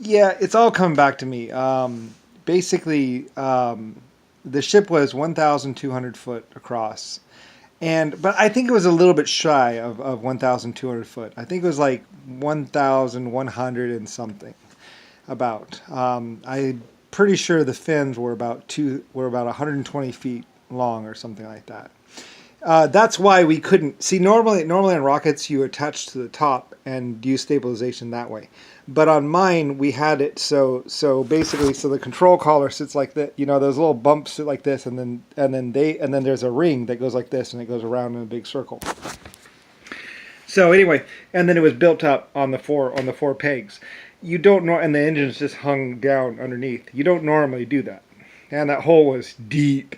Yeah, it's all coming back to me. Basically, the ship was 1,200 foot across, but I think it was a little bit shy of 1,200 foot. I think it was like 1,100 and something. About. I'm pretty sure the fins were about 120 feet long or something like that. That's why we couldn't see. Normally on rockets you attach to the top and use stabilization that way. But on mine we had it so basically so the control collar sits like that. You know, those little bumps sit like this, and then there's a ring that goes like this, and it goes around in a big circle. So anyway, and then it was built up on the four pegs. You don't know, and the engines just hung down underneath. You don't normally do that, and that hole was deep.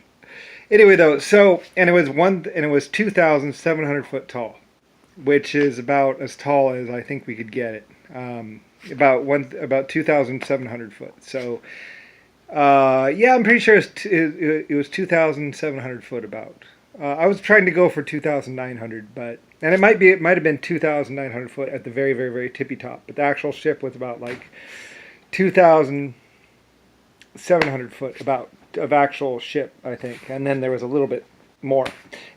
Anyway, though, it was 2,700 foot tall, which is about as tall as I think we could get it. About 2,700 foot. So, yeah, I'm pretty sure it was 2,700 foot about. I was trying to go for 2,900, and it might have been 2,900 foot at the very very very tippy top, but the actual ship was about like 2,700 foot about of actual ship, I think, and then there was a little bit more,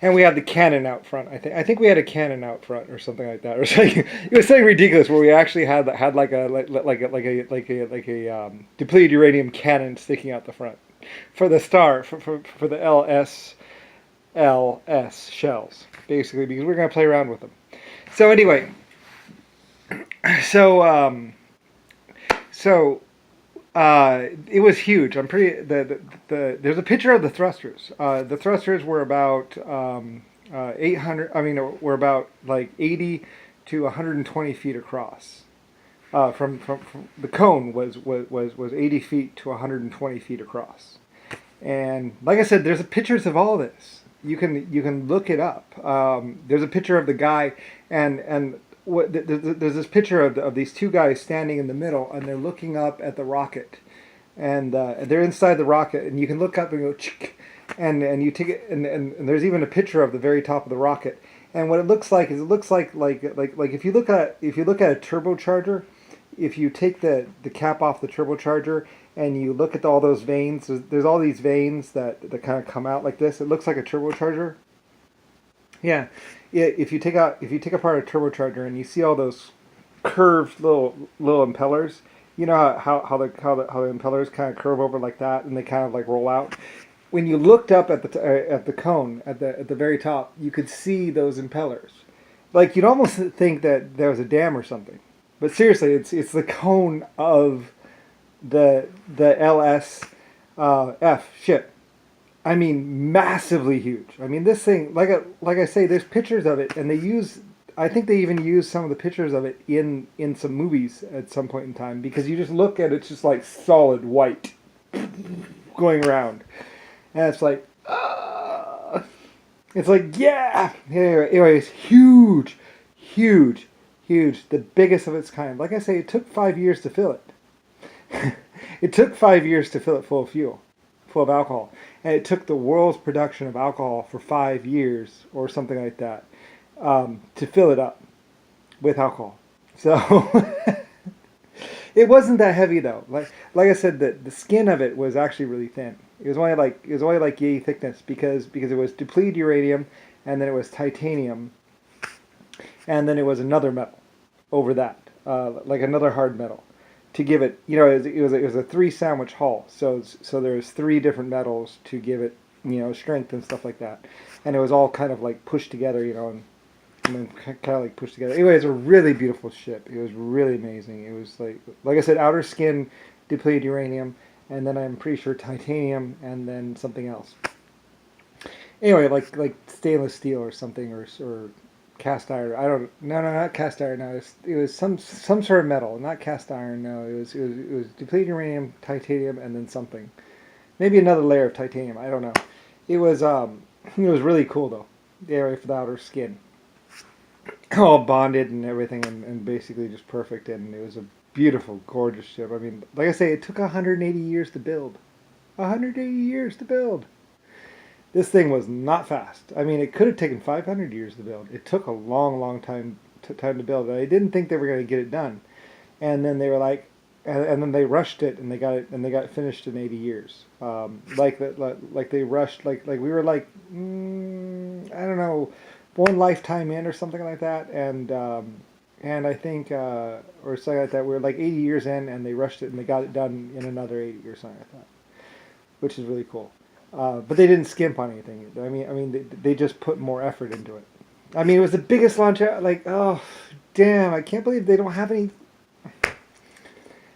and we had the cannon out front. I think we had a cannon out front or something like that, or something. It was something ridiculous where we actually had like a depleted uranium cannon sticking out the front for the star for the LS shells, basically, because we're gonna play around with them. So anyway, so so it was huge. I'm pretty there's a picture of the thrusters. The thrusters were about 800. I mean, were about like 80 to 120 feet across. From the cone was 80 feet to 120 feet across. And like I said, there's pictures of all this. You can look it up. There's a picture of the guy, and there's this picture of these two guys standing in the middle, and they're looking up at the rocket, and they're inside the rocket, and you can look up and go, chick, and you take it, and there's even a picture of the very top of the rocket, and what it looks like is it looks like if you look at a turbocharger, if you take the cap off the turbocharger and you look at all those veins, there's all these veins that kind of come out like this. It looks like a turbocharger. Yeah, yeah. If you take apart a turbocharger and you see all those curved little impellers, you know how the impellers kind of curve over like that and they kind of like roll out. When you looked up at the cone at the very top, you could see those impellers. Like you'd almost think that there was a dam or something. But seriously, it's the cone of the LSF ship. I mean, massively huge. I mean, this thing, like I say, there's pictures of it, and I think they even use some of the pictures of it in some movies at some point in time, because you just look at it, it's just like solid white going around, and it's like, it's like, yeah. Anyway, it's huge, huge, huge, the biggest of its kind. Like I say, it took 5 years to fill it. It took 5 years to fill it full of fuel, full of alcohol. And it took the world's production of alcohol for 5 years or something like that to fill it up with alcohol. So it wasn't that heavy though. Like I said, the skin of it was actually really thin. It was only like yay thickness because it was depleted uranium, and then it was titanium, and then it was another metal over that, like another hard metal, to give it. You know, it was a three sandwich hull. So there's three different metals to give it, strength and stuff like that, and it was all kind of like pushed together, and then kind of like pushed together. Anyway, it's a really beautiful ship. It was really amazing. It was like I said, outer skin, depleted uranium, and then I'm pretty sure titanium, and then something else. Anyway, like stainless steel or something, or cast iron. I don't. No, not cast iron. No, it was some sort of metal, not cast iron. No, it was depleted uranium, titanium, and then something. Maybe another layer of titanium. I don't know. It was really cool though. The area for the outer skin, all bonded and everything, and basically just perfect. And it was a beautiful, gorgeous ship. I mean, like I say, it took 180 years to build. 180 years to build. This thing was not fast. I mean, it could have taken 500 years to build. It took a long, long time to build. I didn't think they were going to get it done. And then they were like, and then they rushed it and they got it finished in 80 years. Like they rushed like we were like I don't know, one lifetime in or something like that, and I think or something like that. We were like 80 years in, and they rushed it and they got it done in another 80 or something like that, which is really cool. But they didn't skimp on anything. They just put more effort into it. I mean, it was the biggest launch out. Like, oh, damn! I can't believe they don't have any.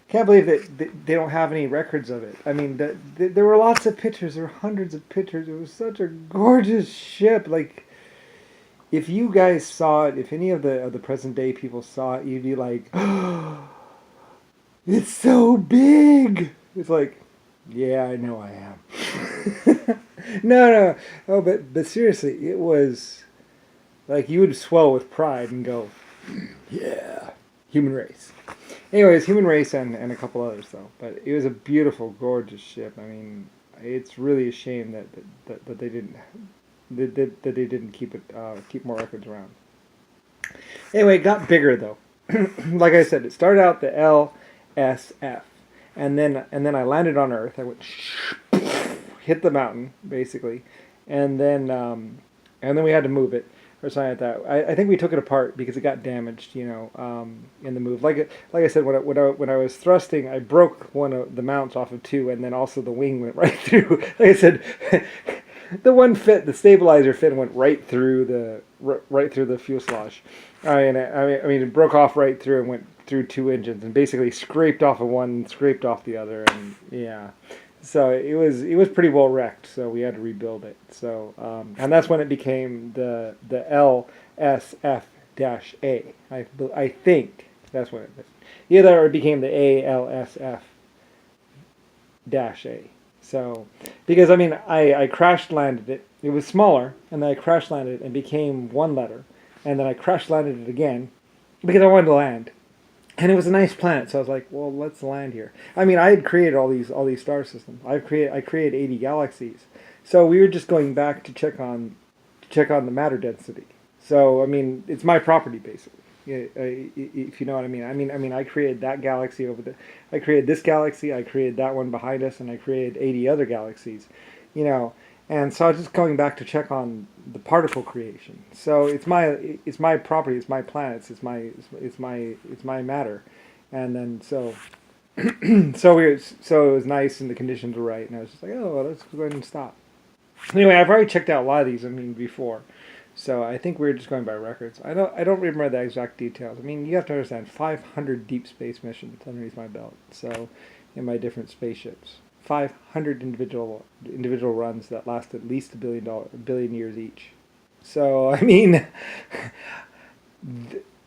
Can't believe that they don't have any records of it. I mean, there were lots of pictures. There were hundreds of pictures. It was such a gorgeous ship. Like, if you guys saw it, if any of the present day people saw it, you'd be like, oh, it's so big. It's like, yeah, I know I am. No. Oh, but seriously, it was like you would swell with pride and go, yeah, human race. Anyways, human race and a couple others though. But it was a beautiful, gorgeous ship. I mean, it's really a shame that they didn't keep more records around. Anyway, it got bigger though. Like I said, it started out the LSF, and then I landed on Earth. I went hit the mountain basically, and then we had to move it or something like that. I think we took it apart because it got damaged, in the move. Like I said, when I was thrusting, I broke one of the mounts off of two, and then also the wing went right through. Like I said, the stabilizer fit went right through the fuselage. I mean, it broke off right through and went through two engines, and basically scraped off of one, and scraped off the other, and yeah. So it was pretty well wrecked, so we had to rebuild it. So and that's when it became the LSF-A. I think that's what it is. Either it became the ALSF-A. So because I mean I crash landed it. It was smaller, and then I crash landed it and became one letter, and then I crash landed it again because I wanted to land. And it was a nice planet, so I was like, "Well, let's land here." I mean, I had created all these star systems. I created 80 galaxies, so we were just going back to check on the matter density. So I mean, it's my property basically, if you know what I mean. I mean, I created that galaxy over there. I created this galaxy. I created that one behind us, and I created 80 other galaxies, And so I was just going back to check on the particle creation. So it's my property, it's my planets, it's my matter, and then so so it was nice and the conditions were right, and I was just like, oh, well, let's go ahead and stop. Anyway, I've already checked out a lot of these. I mean, before, so I think we were just going by records. I don't remember the exact details. I mean, you have to understand, 500 deep space missions underneath my belt. So in my different spaceships. 500 individual runs that last at least a billion years each. So I mean,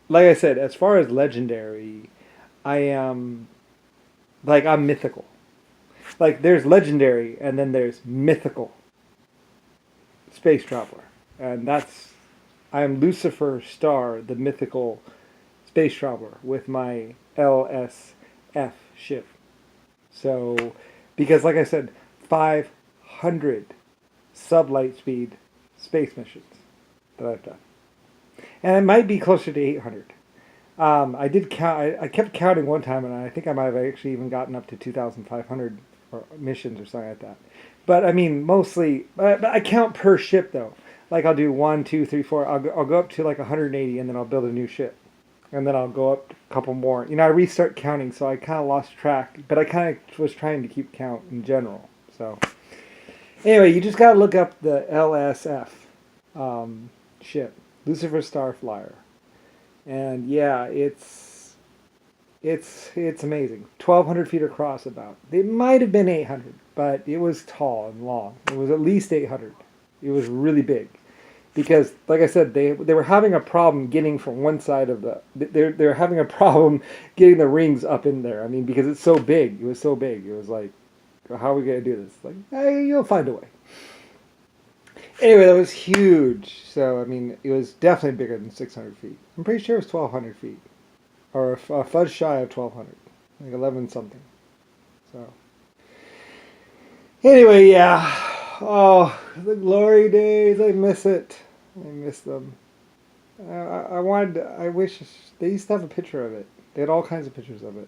like I said, as far as legendary, I am I'm mythical. Like there's legendary, and then there's mythical space traveler, and I am Lucifer Star, the mythical space traveler with my LSF ship. So. Because, like I said, 500 sublight speed space missions that I've done, and it might be closer to 800. I did count. I kept counting one time, and I think I might have actually even gotten up to 2,500 missions or something like that. But I mean, mostly. But I count per ship though. Like I'll do 1, 2, 3, 4. I'll go up to like 180, and then I'll build a new ship. And then I'll go up a couple more. I restart counting, so I kind of lost track. But I kind of was trying to keep count in general. So, anyway, you just got to look up the LSF ship, Lucifer Starflyer, and yeah, it's amazing. 1,200 feet across, about. It might have been 800, but it was tall and long. It was at least 800. It was really big. Because, like I said, they were having a problem getting from one side of they're having a problem getting the rings up in there. I mean, because it's so big. It was so big. It was like, how are we going to do this? Like, hey, you'll find a way. Anyway, that was huge. So, I mean, it was definitely bigger than 600 feet. I'm pretty sure it was 1,200 feet. Or a fudge shy of 1,200. Like 11 something. So, anyway, yeah. Oh, the glory days. I miss it. I miss them. I wish they used to have a picture of it. They had all kinds of pictures of it.